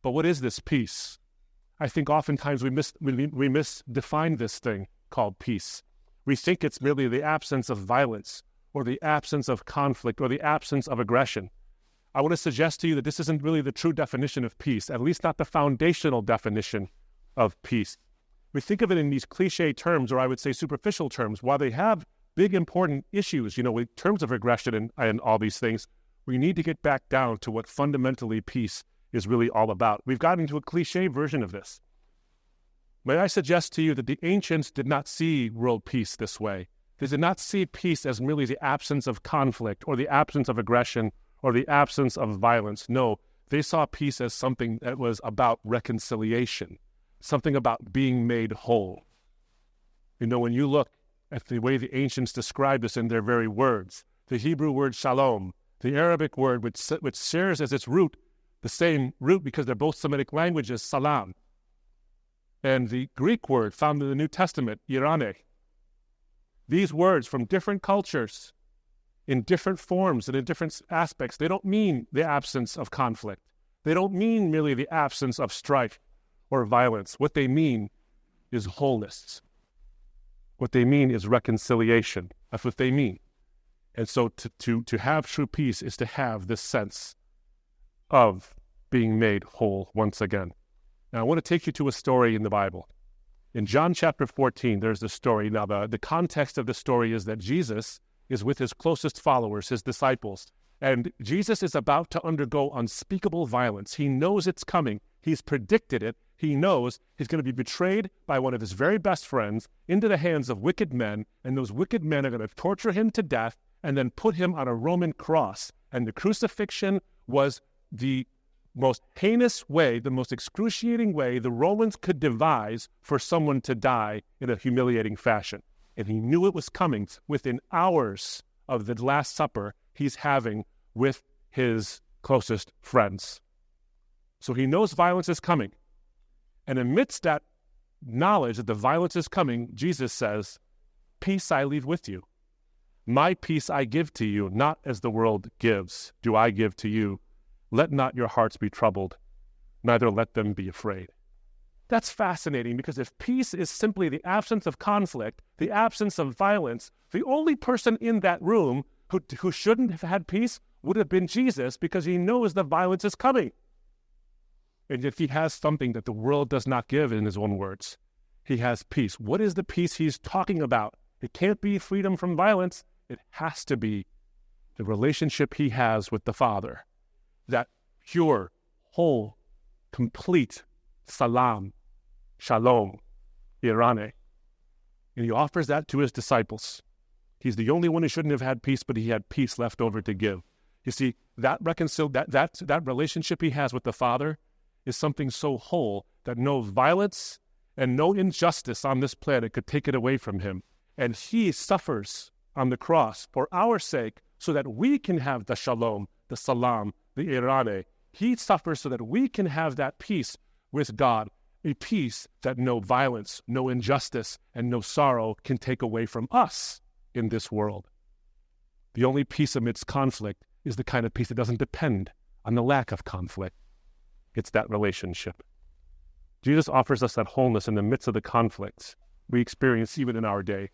But what is this peace? I think oftentimes we misdefine this thing called peace. We think it's merely the absence of violence or the absence of conflict or the absence of aggression. I want to suggest to you that this isn't really the true definition of peace, at least not the foundational definition of peace. We think of it in these cliché terms, or I would say superficial terms. While they have big, important issues, in terms of aggression and all these things, we need to get back down to what fundamentally peace is really all about. We've gotten into a cliché version of this. May I suggest to you that the ancients did not see world peace this way. They did not see peace as merely the absence of conflict or the absence of aggression or the absence of violence. No, they saw peace as something that was about reconciliation, something about being made whole. When you look at the way the ancients describe this in their very words, the Hebrew word shalom, the Arabic word which shares as its root the same root because they're both Semitic languages, salam, and the Greek word found in the New Testament, irane. These words from different cultures, in different forms and in different aspects, they don't mean the absence of conflict. They don't mean merely the absence of strife or violence. What they mean is wholeness. What they mean is reconciliation. That's what they mean. And so to have true peace is to have this sense of being made whole once again. Now, I want to take you to a story in the Bible. In John chapter 14, there's this story. Now, the context of the story is that Jesus is with his closest followers, his disciples, and Jesus is about to undergo unspeakable violence. He knows it's coming. He's predicted it. He knows he's going to be betrayed by one of his very best friends into the hands of wicked men, and those wicked men are going to torture him to death and then put him on a Roman cross. And the crucifixion was the most heinous way, the most excruciating way the Romans could devise for someone to die in a humiliating fashion. And he knew it was coming within hours of the Last Supper he's having with his closest friends. So he knows violence is coming. And amidst that knowledge that the violence is coming, Jesus says, "Peace I leave with you. My peace I give to you, not as the world gives, do I give to you. Let not your hearts be troubled, neither let them be afraid." That's fascinating, because if peace is simply the absence of conflict, the absence of violence, the only person in that room who shouldn't have had peace would have been Jesus, because he knows the violence is coming. And yet he has something that the world does not give, in his own words. He has peace. What is the peace he's talking about? It can't be freedom from violence. It has to be the relationship he has with the Father. That pure, whole, complete salam, shalom, irane. And he offers that to his disciples. He's the only one who shouldn't have had peace, but he had peace left over to give. You see, that relationship he has with the Father is something so whole that no violence and no injustice on this planet could take it away from him. And he suffers on the cross for our sake so that we can have the shalom, the salam, the irane. He suffers so that we can have that peace with God, a peace that no violence, no injustice, and no sorrow can take away from us in this world. The only peace amidst conflict is the kind of peace that doesn't depend on the lack of conflict. It's that relationship. Jesus offers us that wholeness in the midst of the conflicts we experience even in our day.